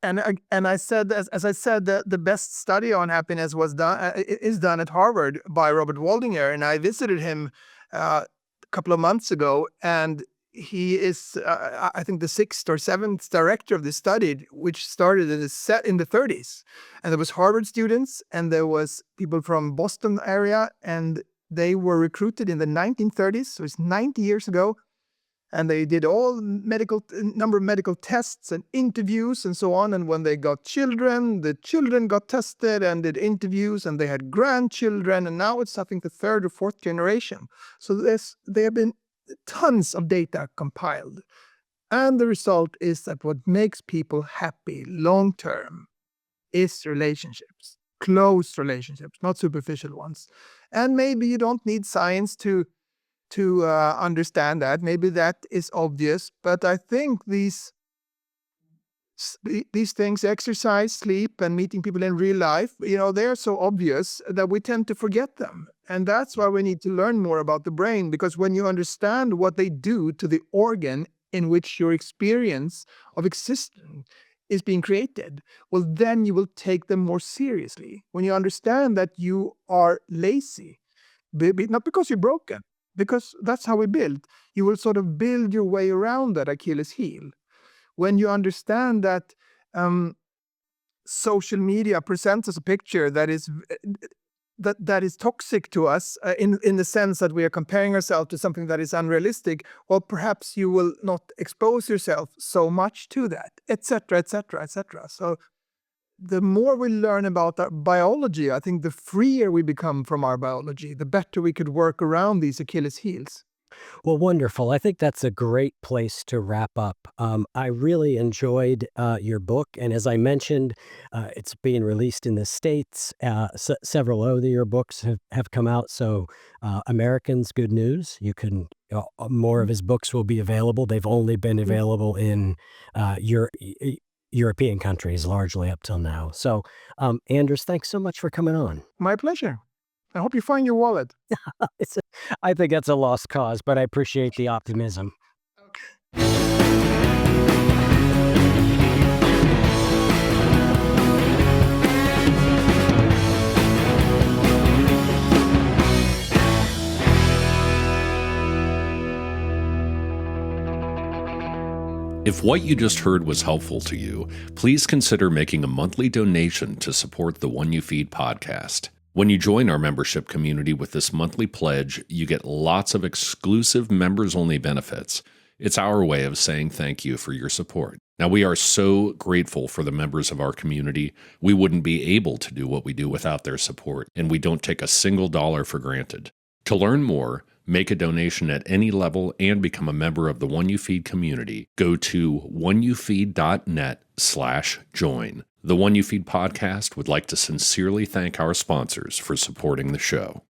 And I said, as I said, the best study on happiness is done at Harvard by Robert Waldinger, and I visited him a couple of months ago, and he is, I think, the 6th or 7th director of this study, which started in the 30s. And there was Harvard students, and there was people from Boston area, and they were recruited in the 1930s, so it's 90 years ago. And they did all number of medical tests and interviews and so on. And when they got children, the children got tested and did interviews, and they had grandchildren. And now it's, I think, the 3rd or 4th generation. So there have been tons of data compiled. And the result is that what makes people happy long-term is relationships, close relationships, not superficial ones. And maybe you don't need science to understand that. Maybe that is obvious, but I think these things, exercise, sleep, and meeting people in real life, they are so obvious that we tend to forget them. And that's why we need to learn more about the brain, because when you understand what they do to the organ in which your experience of existence is being created, well, then you will take them more seriously. When you understand that you are lazy, not because you're broken, because that's how we build. You will sort of build your way around that Achilles heel. When you understand that social media presents us a picture that is toxic to us in the sense that we are comparing ourselves to something that is unrealistic, well, perhaps you will not expose yourself so much to that, etc., etc., etc. So the more we learn about our biology, I think the freer we become from our biology, the better we could work around these Achilles heels. Well, wonderful. I think that's a great place to wrap up. I really enjoyed your book. And as I mentioned, it's being released in the States. Several other your books have come out. So Americans, good news. You can, more of his books will be available. They've only been available in European countries largely up till now. So Anders, thanks so much for coming on. My pleasure. I hope you find your wallet. I think that's a lost cause, but I appreciate the optimism. If what you just heard was helpful to you, please consider making a monthly donation to support the One You Feed podcast. When you join our membership community with this monthly pledge, you get lots of exclusive members-only benefits. It's our way of saying thank you for your support. Now, we are so grateful for the members of our community. We wouldn't be able to do what we do without their support, and we don't take a single dollar for granted. To learn more, make a donation at any level, and become a member of the One You Feed community, go to oneyoufeed.net/join. The One You Feed podcast would like to sincerely thank our sponsors for supporting the show.